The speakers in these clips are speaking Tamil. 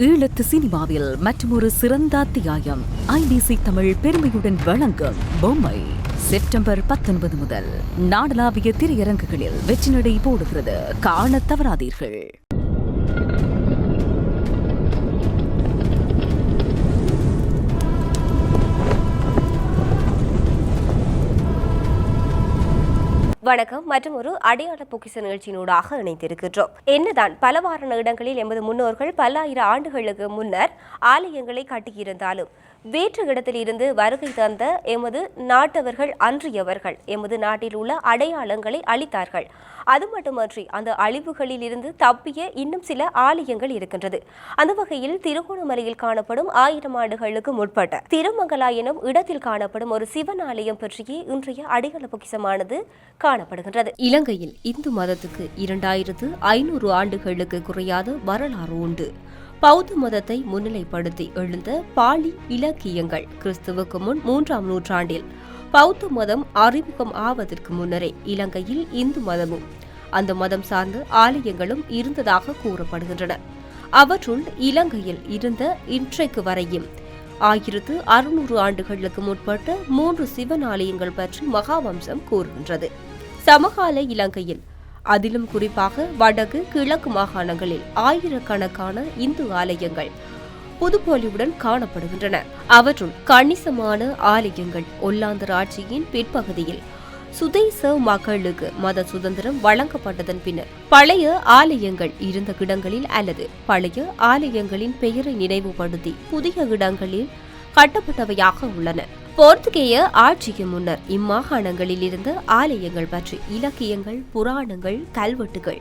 ஈழத்து சினிமாவில் மற்றொரு சிறந்த அத்தியாயம் IBC தமிழ் பெருமையுடன் வழங்கும் பொம்மை செப்டம்பர் 19 முதல் நாடளாவிய திரையரங்குகளில் வெற்றி நடை போடுகிறது. காண தவறாதீர்கள். வணக்கம். மற்றும் ஒரு அடையாள பொக்கிஷ நிகழ்ச்சியினூடாக இணைந்திருக்கின்றோம். என்னதான் பலவாறான இடங்களில் எமது முன்னோர்கள் பல ஆயிரம் ஆண்டுகளுக்கு முன்னர் ஆலயங்களை கட்டியிருந்தாலும் வேற்று இடத்தில் இருந்து வருகை தந்த எமது நாட்டவர்கள் அன்றியவர்கள் எமது நாட்டில் உள்ள அடையாளங்களை அளித்தார்கள். அது மட்டுமன்றி அந்த அழிவுகளில் இருந்து தப்பிய இன்னும் சில ஆலயங்கள் இருக்கின்றது. அந்த வகையில் திருகோணமலையில் காணப்படும் 1000 ஆண்டுகளுக்கு முற்பட்ட திருமங்கலா எனும் இடத்தில் காணப்படும் ஒரு சிவன் ஆலயம் பற்றியே இன்றைய அடையாள பொக்கிஷமானது காணப்படுகின்றது. இலங்கையில் இந்து மதத்துக்கு 2500 ஆண்டுகளுக்கு குறையாத வரலாறு உண்டு. பௌத்த மதத்தை முன்னிலைப்படுத்தி எழுந்த பாலி இலக்கியங்கள் கிறிஸ்துவுக்கு முன் 3ஆம் நூற்றாண்டில் பௌத்த மதம் அறிமுகம் ஆவதற்கு முன்னரே இலங்கையில் இந்து மதமும் அந்த மதம் சார்ந்த ஆலயங்களும் இருந்ததாக கூறப்படுகின்றன. அவற்றுள் இலங்கையில் இருந்த இன்றைக்கு வரையும் 1600 ஆண்டுகளுக்கு முற்பட்ட 3 சிவன் ஆலயங்கள் பற்றி மகாவம்சம் கூறுகின்றது. சமகால இலங்கையில் அதிலும் குறிப்பாக வடக்கு கிழக்கு மாகாணங்களில் ஆயிரக்கணக்கான இந்து ஆலயங்கள் புதுப்பொலிவுடன் காணப்படுகின்றன. அவற்றுள் கணிசமான ஆலயங்கள் ஒல்லாந்தர் ஆட்சியின் பிற்பகுதியில் சுதேச மக்களுக்கு மத சுதந்திரம் வழங்கப்பட்டதன் பின்னர் பழைய ஆலயங்கள் இருந்த இடங்களில் அல்லது பழைய ஆலயங்களின் பெயரை நினைவுபடுத்தி புதிய இடங்களில் கட்டப்பட்டவையாக உள்ளன. போர்த்துகேய ஆட்சிக்கு முன்னர் இம்மாகாணங்களில் இருந்த ஆலயங்கள் பற்றி இலக்கியங்கள், புராணங்கள், கல்வெட்டுகள்,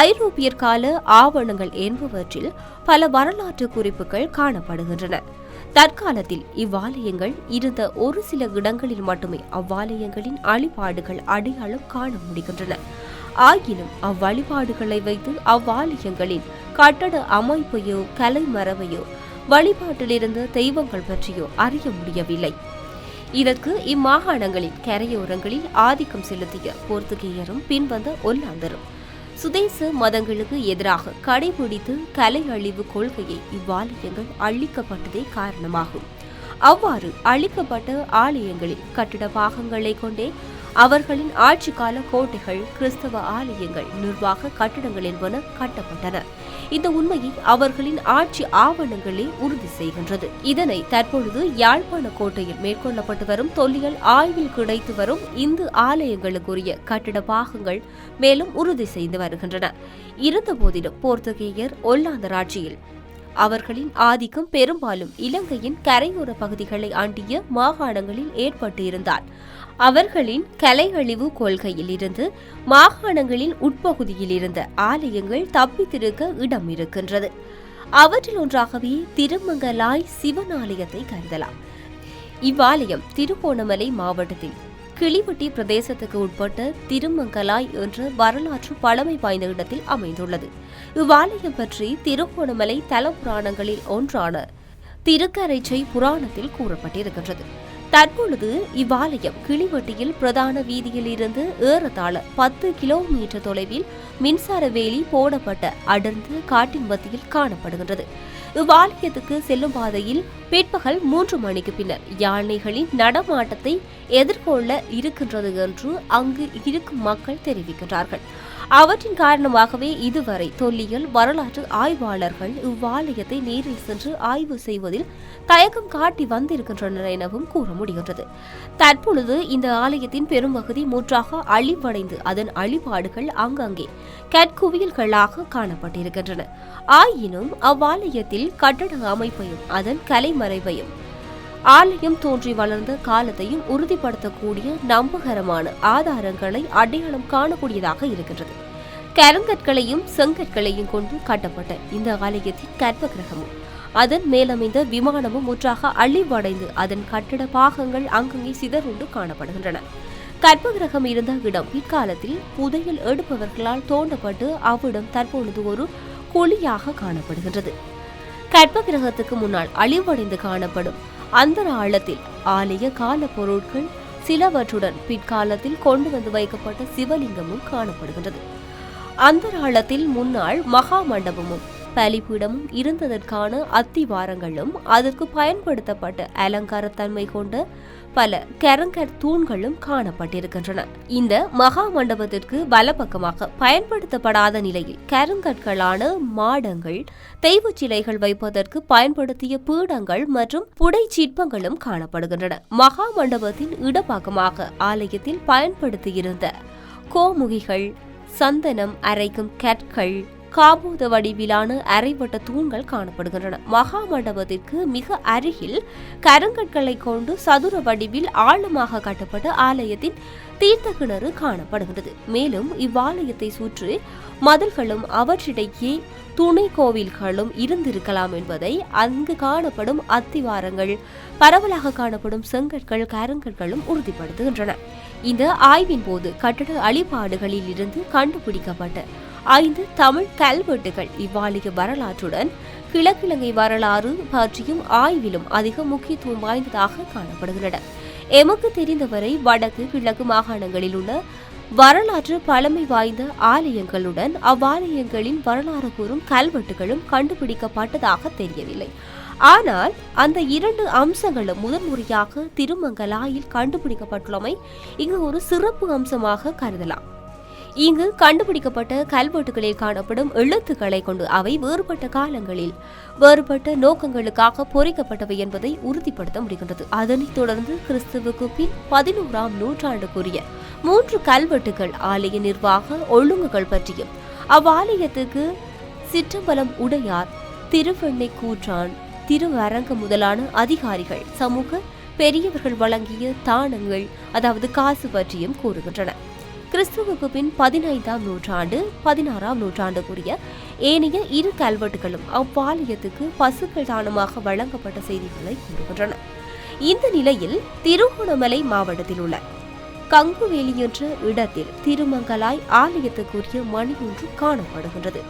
ஐரோப்பியர் கால ஆவணங்கள் என்பவற்றில் பல வரலாற்று குறிப்புகள் காணப்படுகின்றன. தற்காலத்தில் இவ்வாலயங்கள் இருந்த ஒரு சில இடங்களில் மட்டுமே அவ்வாலயங்களின் அழிபாடுகள் அடையாளம் காண முடிகின்றன. ஆயினும் அவ்வழிபாடுகளை வைத்து அவ்வாலயங்களின் கட்டட அமைப்பையோ கலைமரபையோ வழிபாட்டிலிருந்த தெய்வங்கள் பற்றியோ அறிய முடியவில்லை. இதற்கு இம்மாகாணங்களின் கரையோரங்களில் ஆதிக்கம் செலுத்திய போர்த்துகேயரும் பின்வந்த ஒல்லாந்தரும் சுதேச மதங்களுக்கு எதிராக கடைபிடித்து கலை அழிவு கொள்கையை இவ்வாலயங்கள் அழிக்கப்பட்டதே காரணமாகும். அவ்வாறு அழிக்கப்பட்ட ஆலயங்களில் கட்டிட பாகங்களை கொண்டே அவர்களின் ஆட்சிக்கால கோட்டைகள், கிறிஸ்தவ ஆலயங்கள், நிர்வாக கட்டிடங்கள் என்பன கட்டப்பட்டன. இந்த உண்மையை அவர்களின் ஆட்சி ஆவணங்களே உறுதி செய்கின்றது. இதனை தற்பொழுது யாழ்ப்பாண கோட்டையில் மேற்கொள்ளப்பட்டு வரும் தொல்லியல் ஆய்வில் கிடைத்து வரும் இந்து ஆலயங்களுக்குரிய கட்டிட பாகங்கள் மேலும் உறுதி செய்து வருகின்றன. இருந்தபோதிலும் போர்த்துகேயர் ஒல்லாந்தர் ஆட்சியில் அவர்களின் ஆதிக்கம் பெரும்பாலும் இலங்கையின் கரையோர பகுதிகளை ஆண்டிய மாகாணங்களில் ஏற்பட்டு இருந்தால் அவர்களின் கலை அழிவு கொள்கையில் இருந்து மாகாணங்களின் உட்பகுதியில் இருந்த ஆலயங்கள் தப்பித்திருக்க இடம் இருக்கின்றது. அவற்றில் ஒன்றாகவே திருமங்கலாய் சிவன் ஆலயத்தை கருதலாம். இவ்வாலயம் திருகோணமலை மாவட்டத்தில் கிளிவட்டி பிரதேசத்துக்கு உட்பட்ட திருமங்கலாய் என்ற வரலாற்று பழமை வாய்ந்த இடத்தில் அமைந்துள்ளது. இவ்வாலயம் பற்றி திருகோணமலை தல புராணங்களில் ஒன்றான திருக்கரைச்சை புராணத்தில் கூறப்பட்டிருக்கின்றது. தற்பொழுது இவ்வாலயம் கிளிவட்டியில் பிரதான வீதியில் இருந்து ஏறத்தாழ 10 கிலோமீட்டர் தொலைவில் மின்சார வேலி போடப்பட்ட அடர்ந்த காட்டின் மத்தியில் காணப்படுகின்றது. இவ்வாலயத்துக்கு செல்லும் பாதையில் பிற்பகல் 3 மணிக்கு பின்னர் யானைகளின் நடமாட்டத்தை எதிர்கொள்ள இருக்கின்றது என்று அங்கு இருக்கும் மக்கள் தெரிவிக்கின்றார்கள். அவற்றின் காரணமாகவே இதுவரை தொல்லியல் வரலாற்று ஆய்வாளர்கள் இவ்வாலயத்தை நேரில் சென்று ஆய்வு செய்வதில் தயக்கம் காட்டி வந்திருக்கின்றனர் எனவும் கூற முடிகின்றது. தற்பொழுது இந்த ஆலயத்தின் பெரும்பகுதி முற்றாக அழிவடைந்து அதன் அழிபாடுகள் அங்கங்கே கற்குவியல்களாக காணப்பட்டிருக்கின்றன. ஆயினும் அவ்வாலயத்தில் கட்டட அமைப்பையும் அதன் கலைமறைவையும் ஆலயம் தோன்றி வளர்ந்த காலத்தையும் உறுதிப்படுத்தக்கூடிய நம்பகரமான ஆதாரங்களை அடையாளம் காணக்கூடியதாக இருக்கின்றது. கருங்கற்களையும் செங்கற்களையும் கொண்டு கட்டப்பட்ட இந்த ஆலயத்தின் கர்ப்பகிரகமும் அதன் மேலமைந்த விமானமும் முற்றாக அழிவடைந்து அதன் கட்டட பாகங்கள் அங்கங்கே சிதறுண்டு காணப்படுகின்றன. கர்ப்பகிரகம் இருந்த இடம் பிற்காலத்தில் புதையல் எடுப்பவர்களால் தோண்டப்பட்டு அவ்விடம் தற்பொழுது ஒரு குழியாக காணப்படுகின்றது. கர்ப்பகிரகத்துக்கு முன்னால் அழிவடைந்து காணப்படும் அந்த ஆழத்தில் ஆலய கால பொருட்கள் சிலவற்றுடன் பிற்காலத்தில் கொண்டு வந்து வைக்கப்பட்ட சிவலிங்கமும் காணப்படுகின்றது. அந்த ஆழத்தில் முன்னாள் மகா மண்டபமும் பலிபீடமும் இருந்ததற்கான அத்திவாரங்களும் அதற்கு பயன்படுத்தப்பட்ட அலங்காரத்தன்மை கொண்ட பல கரங்கற் தூண்களும் காணப்பட்டிருக்கின்றன. இந்த மகா மண்டபத்திற்கு வலப்பக்கமாக பயன்படுத்தப்படாத நிலையில் கருங்கற்களான மாடங்கள், தெய்வ சிலைகள் வைப்பதற்கு பயன்படுத்திய பீடங்கள் மற்றும் புடை சிற்பங்களும் காணப்படுகின்றன. மகா மண்டபத்தின் இடப்பக்கமாக ஆலயத்தில் பயன்படுத்தியிருந்த கோமுகிகள், சந்தனம் அரைக்கும் கற்கள், காபூத வடிவிலான அரைவட்ட தூண்கள் காணப்படுகின்றன. மகா மண்டபத்திற்கு மிக அருகில் கருங்கற்களை கொண்டு சதுர வடிவில் ஆழமாக கட்டப்பட்ட ஆலயத்தின் தீர்த்த கிணறு காணப்படுகிறது. மேலும் இவ்வாலயத்தை சுற்றி மதில்களும் அவற்றிடையே துணை கோவில்களும் இருந்திருக்கலாம் என்பதை அங்கு காணப்படும் அத்திவாரங்கள், பரவலாக காணப்படும் செங்கற்கள், கருங்கற்களும் உறுதிப்படுத்துகின்றன. இந்த ஆய்வின் போது கட்டட அழிபாடுகளில் இருந்து கண்டுபிடிக்கப்பட்ட 5 தமிழ் கல்வெட்டுகள் இவ்வாலய வரலாற்றுடன் கிழக்கிழங்கை வரலாறு பற்றியும் ஆய்விலும் அதிக முக்கியத்துவம் வாய்ந்ததாக காணப்படுகின்றன. எமக்கு தெரிந்தவரை வடக்கு, கிழக்கு மாகாணங்களில் உள்ள வரலாற்று பழமை வாய்ந்த ஆலயங்களுடன் அவ்வாலயங்களின் வரலாறு கூறும் கல்வெட்டுகளும் கண்டுபிடிக்கப்பட்டதாக தெரியவில்லை. ஆனால் அந்த 2 அம்சங்களும் முதன்முறையாக திருமங்கலாயில் கண்டுபிடிக்கப்பட்டுள்ளமை இங்கு ஒரு சிறப்பு அம்சமாக கருதலாம். இங்கு கண்டுபிடிக்கப்பட்ட கல்வெட்டுகளில் காணப்படும் எழுத்துக்களை கொண்டு அவை வேறுபட்ட காலங்களில் வேறுபட்ட நோக்கங்களுக்காக பொறிக்கப்பட்டவை என்பதை உறுதிப்படுத்த முடிகின்றது. அதனைத் தொடர்ந்து கிறிஸ்துவுக்கு பின் 11ஆம் நூற்றாண்டுக்குரிய 3 கல்வெட்டுகள் ஆலய நிர்வாக ஒழுங்குகள் பற்றியும் அவ்வாலயத்துக்கு சிற்றம்பலம் உடையார், திருவெண்ணை கூற்றான், திருவரங்க முதலான அதிகாரிகள், சமூக பெரியவர்கள் வழங்கிய தானங்கள், அதாவது காசு பற்றியும் கூறுகின்றன. கிறிஸ்துவுக்கு பின் 15ஆம் நூற்றாண்டு 16ஆம் நூற்றாண்டுக்குரிய ஏனைய 2 கல்வெட்டுகளும் அவ்வாலயத்துக்கு பசுக்கள் தானமாக வழங்கப்பட்ட செய்திகளை கூறுகின்றன. இந்த நிலையில் திருகோணமலை மாவட்டத்தில் உள்ள கங்குவேலி என்ற இடத்தில் திருமங்கலாய் ஆலயத்துக்குரிய மணி ஒன்று காணப்படுகின்றது.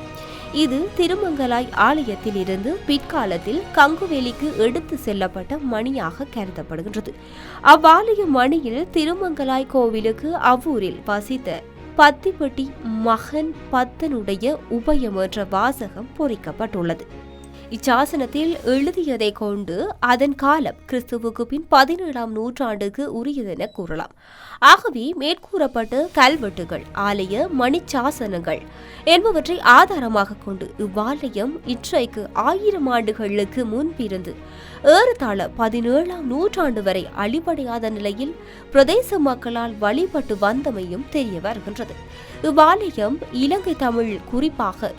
இது திருமங்கலாய் ஆலயத்தில் இருந்து பிற்காலத்தில் கங்குவேலிக்கு எடுத்து செல்லப்பட்ட மணியாக கருதப்படுகின்றது. அவ்வாலய மணியில் திருமங்கலாய் கோவிலுக்கு அவ்வூரில் வசித்த பத்திப்பட்டி மகன் பத்தனுடைய உபயம் என்ற வாசகம் பொறிக்கப்பட்டுள்ளது. இச்சாசனத்தில் எழுதியதை கொண்டு அதன் காலம் கிறிஸ்துவுக்கு பின் 17ஆம் நூற்றாண்டுக்கு உரியதென கூறலாம். ஆகவே மேற்கூறப்பட்ட கல்வெட்டுகள், ஆலய மணிச்சாசனங்கள் என்பவற்றை ஆதாரமாக கொண்டு இவ்வாலயம் இன்றைக்கு 1000 ஆண்டுகளுக்கு முன்பிருந்து ஏறத்தாழ 17ஆம் நூற்றாண்டு வரை அழிவடையாத நிலையில் பிரதேச மக்களால் வழிபட்டு வந்தமையும் தெரிய வருகின்றது. இவ்வாலயம் இலங்கை தமிழ், குறிப்பாக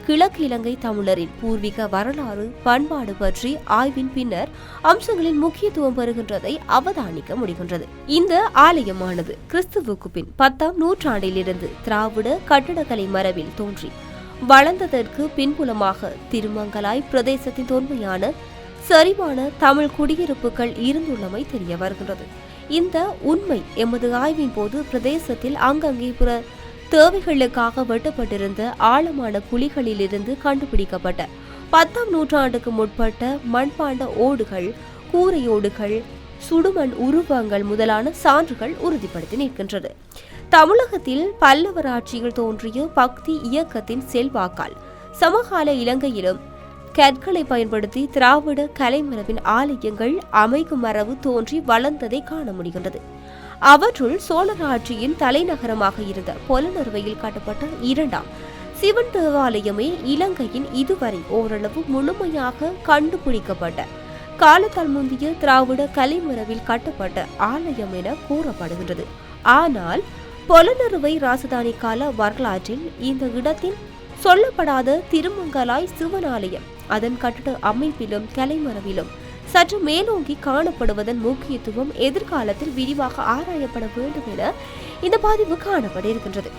கிழக்கு இலங்கை தமிழரின் பூர்வீக வரலாறு, பண்பாடு பற்றி ஆய்வின் பின்னர் அம்சங்களின் முக்கியத்துவம் பெறுகின்றதை அவதானிக்க முடிகின்றது. இந்த ஆலயமானது கிறிஸ்துவுக்கு பின் 10ஆம் நூற்றாண்டிலிருந்து திராவிட கட்டடக்கலை மரபில் தோன்றி வளர்ந்ததற்கு பின்புலமாக திருமங்கலாய் பிரதேசத்தின் தொன்மையான சரிவான தமிழ் குடியிருப்புகள் இருந்துள்ளமை தெரிய வருகின்றது. இந்த உண்மை எமது ஆய்வின் போது பிரதேசத்தில் அங்கங்கே புற தேவைகளுக்காக வெட்டப்பட்டிருந்த ஆழமான குழிகளிலிருந்து கண்டுபிடிக்கப்பட்ட 10ஆம் நூற்றாண்டுக்கு முற்பட்ட மண்பாண்ட ஓடுகள், கூரையோடுகள், சுடுமண் உருவங்கள் முதலான சான்றுகள் உறுதிப்படுத்தி நிற்கின்றது. தமிழகத்தில் பல்லவர் ஆட்சியில் தோன்றிய பக்தி இயக்கத்தின் செல்வாக்கால் சமகால இலங்கையிலும் கற்களை பயன்படுத்தி திராவிட கலைமரபின் ஆலயங்கள் அமைக்கும் மரபு தோன்றி வளர்ந்ததை காண முடிகின்றது. அவற்றுள் சோழர் ஆட்சியின் தலைநகரமாக இருந்த பொலனறுவையில் கட்டப்பட்ட 2ஆம் சிவன் தேவாலயமே இலங்கையின் இதுவரை ஓரளவு முழுமையாக கண்டுபிடிக்கப்பட்ட காலத்தால் முந்திய திராவிட கலைமரபில் கட்டப்பட்ட ஆலயம் என கூறப்படுகின்றது. ஆனால் பொலனறுவை ராசதானி கால வரலாற்றில் இந்த இடத்தில் சொல்லப்படாத திருமங்கலாய் சிவனாலயம் அதன் கட்டட அமைப்பிலும் கலைமரபிலும் சற்று மேலோங்கி காணப்படுவதன் முக்கியத்துவம் எதிர்காலத்தில் விரிவாக ஆராயப்பட வேண்டும் என இந்த பதிவு காணப்பட இருக்கின்றது.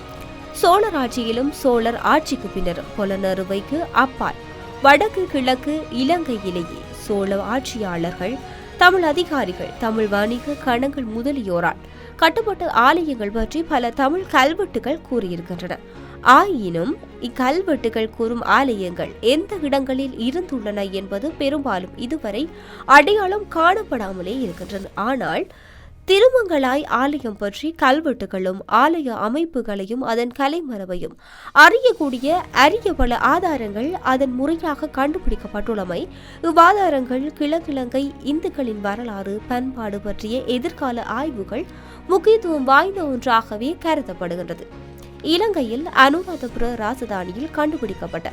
சோழர் ஆட்சியிலும் சோழர் ஆட்சிக்கு பின்னரும் பொலனறுவைக்கு அப்பால் வடக்கு கிழக்கு இலங்கையிலேயே சோழ ஆட்சியாளர்கள், தமிழ் அதிகாரிகள், தமிழ் வணிக கணங்கள் முதலியோரால் கட்டப்பட்ட ஆலயங்கள் பற்றி பல தமிழ் கல்வெட்டுகள் கூறியிருக்கின்றன. ஆயினும் இக்கல்வெட்டுகள் கூறும் ஆலயங்கள் எந்த இடங்களில் இருந்துள்ளன என்பது பெரும்பாலும் இதுவரை அடையாளம் காணப்படாமலே இருக்கின்றன. ஆனால் திருமங்கலாய் ஆலயம் பற்றி கல்வெட்டுகளும் ஆலய அமைப்புகளையும் அதன் கலைமரபையும் அறியக்கூடிய அரிய பல ஆதாரங்கள் அதன் முறையாக கண்டுபிடிக்கப்பட்டுள்ளமை இவ்வாதாரங்கள் கிழக்கிழங்கை இந்துக்களின் வரலாறு பண்பாடு பற்றிய எதிர்கால ஆய்வுகள் முக்கியத்துவம் வாய்ந்த ஒன்றாகவே கருதப்படுகின்றது. இலங்கையில் அனுராதபுர ராஜதானியில் கண்டுபிடிக்கப்பட்ட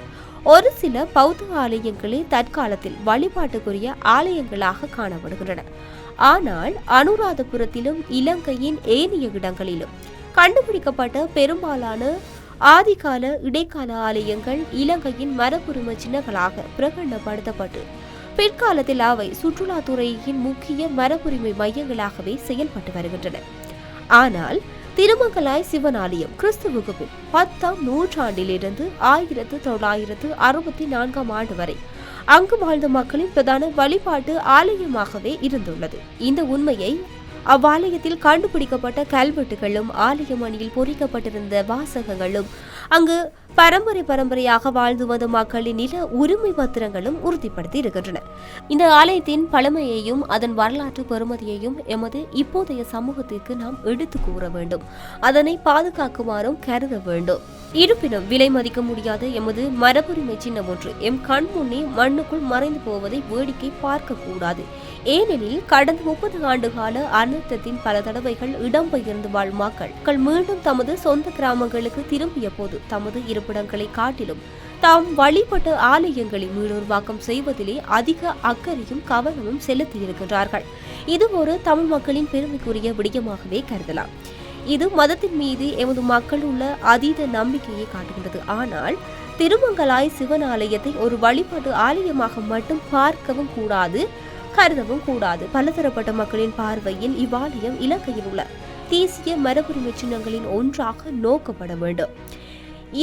ஒரு சில பௌத்த ஆலயங்களே தற்காலத்தில் வழிபாட்டுக்குரிய ஆலயங்களாக காணப்படுகின்றன. ஆனால் அனுராதபுரத்திலும் இலங்கையின் ஏனைய இடங்களிலும் கண்டுபிடிக்கப்பட்ட பெரும்பாலான ஆதிகால இடைக்கால ஆலயங்கள் இலங்கையின் மரபுரிமை சின்னங்களாக பிரகடனப்படுத்தப்பட்டு பிற்காலத்தில் அவை சுற்றுலாத்துறையின் முக்கிய மரபுரிமை மையங்களாகவே செயல்பட்டு வருகின்றன. ஆனால் திருமங்கலாய் சிவன் ஆலயம் கிறிஸ்துவுக்கு பின் 10ஆம் நூற்றாண்டிலிருந்து 1964 ஆண்டு வரை அங்கு வாழ்ந்த மக்களின் பிரதான வழிபாட்டு ஆலயமாகவே இருந்துள்ளது. இந்த உண்மையை அவ்வாலயத்தில் கண்டுபிடிக்கப்பட்ட கல்வெட்டுகளும் ஆலய மணியில் பொறிக்கப்பட்டிருந்த வாசகங்களும் அங்கு பரம்பரையாக வாழ்ந்து வந்த மக்களின் நில உரிமை பத்திரங்களும் உறுதிப்படுத்தி இருக்கின்றன. இந்த ஆலயத்தின் பழமையையும் அதன் வரலாற்று பெருமதியையும் எமது இப்போதைய சமூகத்திற்கு நாம் எடுத்து கூற வேண்டும். அதனை பாதுகாக்குமாறும் கருத வேண்டும். இருப்பினும் விலை மதிக்க முடியாத எமது மரபுரிமை சின்னம் ஒன்று எம் கண் முன்னே மண்ணுக்குள் மறைந்து போவதை வேடிக்கை பார்க்க கூடாது. ஏனெனில் கடந்த 30 ஆண்டு கால அனர்த்தத்தின் பல தடவைகள் இடம்பெயர்ந்து வாழும் மக்கள் மீண்டும் தமது சொந்த கிராமங்களுக்கு திரும்பிய போது தமது இருப்பிடங்களை காட்டிலும் தாம் வழிபட்ட ஆலயங்களை மீளுருவாக்கம் செய்வதிலே அதிக அக்கறையும் கவனமும் செலுத்தியிருக்கின்றார்கள். இது ஒரு தமிழ் மக்களின் பெருமைக்குரிய விடயமாகவே கருதலாம். இது மதத்தின் மீது எமது மக்கள் உள்ள அதீத நம்பிக்கையை காட்டுகின்றது. ஆனால் திருமங்கலாய் சிவன் ஆலயத்தை ஒரு வழிபாட்டு ஆலயமாக மட்டும் பார்க்கவும் கூடாது, கருதவும் கூடாது. பலதரப்பட்ட மக்களின் பார்வையில் இவ்வாலயம் இலங்கையில் உள்ள தேசிய மரபுரிமை சின்னங்களின் ஒன்றாக நோக்கப்பட வேண்டும்.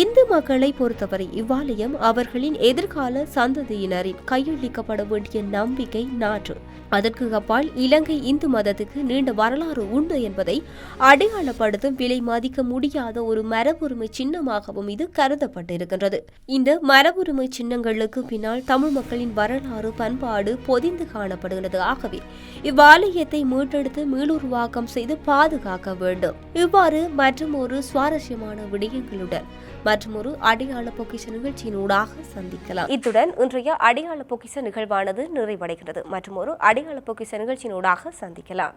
இந்து மக்களை பொறுத்தவரை இவ்வாலயம் அவர்களின் எதிர்கால சந்ததியினரின் கையளிக்கப்பட வேண்டிய நம்பிக்கை நாற்று. அதற்கு அப்பால் இலங்கை இந்து மதத்துக்கு நீண்ட வரலாறு உண்டு என்பதை அடையாளப்படுத்தும் விலை மதிக்க முடியாத ஒரு மரபுரிமை சின்னமாகவும் இது கருதப்பட்டிருக்கின்றது. இந்த மரபுரிமை சின்னங்களுக்கு பின்னால் தமிழ் மக்களின் வரலாறு பண்பாடு பொதிந்து காணப்படுகிறது. ஆகவே இவ்வாலயத்தை மீட்டெடுத்து மீளுருவாக்கம் செய்து பாதுகாக்க வேண்டும். இவ்வாறு மற்றும் ஒரு சுவாரஸ்யமான விடயங்களுடன் மற்றும் ஒரு அடையாள பொக்கிஷ நிகழ்ச்சியினூடாக சந்திக்கலாம். இத்துடன் இன்றைய அடையாள பொக்கிஷ நிகழ்வானது நிறைவடைகிறது. மற்றும் ஒரு அடையாள பொக்கிஷ நிகழ்ச்சியினூடாக சந்திக்கலாம்.